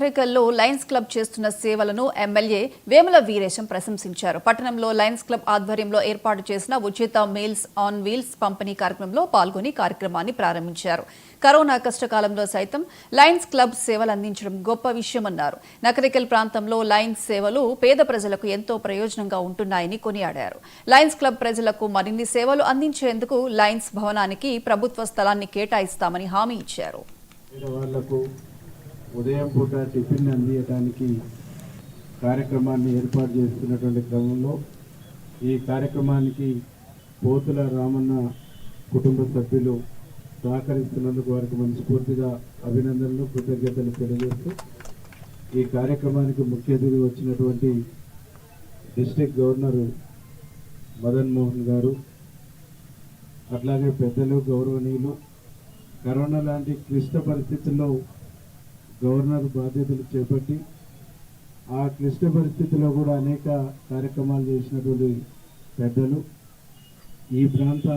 నగరికల్లో Lions club చేస్తున్న సేవలను MLA Vemula Veeresham ప్రశంసించారు. పట్టణంలో లయన్స్ క్లబ్ ఆధ్వర్యంలో ఏర్పాటు చేసిన ఉచిత మీల్స్ ఆన్ వీల్స్ పంపిణీ కార్యక్రమంలో పాల్గొని కార్యక్రమాన్ని ప్రారంభించారు. కరోనా కష్టకాలంలో సైతం లయన్స్ క్లబ్ సేవలు అందించడం గొప్ప విషయమన్నారు. నగరికల్ ప్రాంతంలో లయన్స్ సేవలు పేద ప్రజలకు ఎంతో ప్రయోజనంగా ఉంటున్నాయని కొనియాడారు. లయన్స్ క్లబ్ ప్రజలకు మరిన్ని సేవలు అందించేందుకు లయన్స్ భవనానికి ప్రభుత్వ స్థలాన్ని కేటాయిస్తామని హామీ ఇచ్చారు. ఉదయం పూట టిఫిన్ అందించడానికి కార్యక్రమాన్ని ఏర్పాటు చేస్తున్నటువంటి క్రమంలో ఈ కార్యక్రమానికి పోతుల రామన్న కుటుంబ సభ్యులు సహకరిస్తున్నందుకు వారికి మనస్ఫూర్తిగా అభినందనలు, కృతజ్ఞతలు తెలియజేస్తూ ఈ కార్యక్రమానికి ముఖ్య అతిథి వచ్చినటువంటి డిస్ట్రిక్ట్ గవర్నర్ మదన్ మోహన్ గారు, అట్లాగే పెద్దలు, గౌరవనీయులు, కరోనా లాంటి క్లిష్ట పరిస్థితుల్లో గవర్నర్ బాధ్యతలు చేపట్టి ఆ క్లిష్ట పరిస్థితుల్లో కూడా అనేక కార్యక్రమాలు చేసినటువంటి పెద్దలు, ఈ ప్రాంత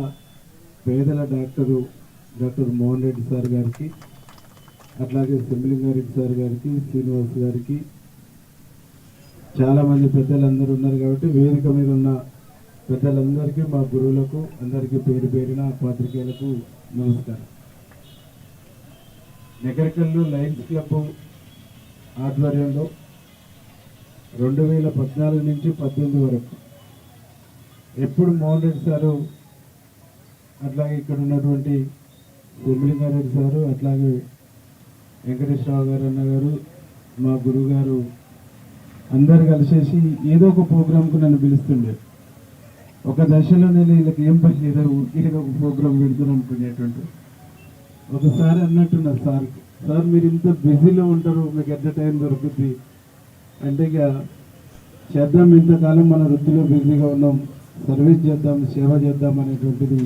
పేదల డాక్టర్ మోహన్ రెడ్డి సార్ గారికి, అట్లాగే సింబలింగారెడ్డి సార్ గారికి, శ్రీనివాస్ గారికి, చాలామంది పెద్దలందరూ ఉన్నారు కాబట్టి వేదిక మీద ఉన్న పెద్దలందరికీ, మా గురువులకు అందరికీ పేరు పేరిన పాత్రికేయులకు నమస్కారం. నగరికల్లో లయన్స్ క్లబ్ ఆధ్వర్యంలో 2014 నుంచి 2018 వరకు ఎప్పుడు మోహన్ రెడ్డి సారు, అట్లాగే ఇక్కడ ఉన్నటువంటి సింబలింగారెడ్డి సారు, అట్లాగే వెంకటేశ్వరరావు గారు అన్నగారు, మా గురువు గారు అందరు కలిసేసి ఏదో ఒక ప్రోగ్రాంకు నన్ను పిలుస్తుండే. ఒక దశలో నేను వీళ్ళకి ఏం పని ఏదో ఒక ప్రోగ్రాం పెడుతున్నాను అనుకునేటువంటి. ఒకసారి అన్నట్టున్నారు సార్ మీరు ఇంత బిజీలో ఉంటారు, మీకు ఎంత టైం దొరుకుతుంది అంటే, ఇక చేద్దాం, ఇంతకాలం మన వృత్తిలో బిజీగా ఉన్నాం, సర్వీస్ చేద్దాం, సేవ చేద్దాం అనేటువంటిది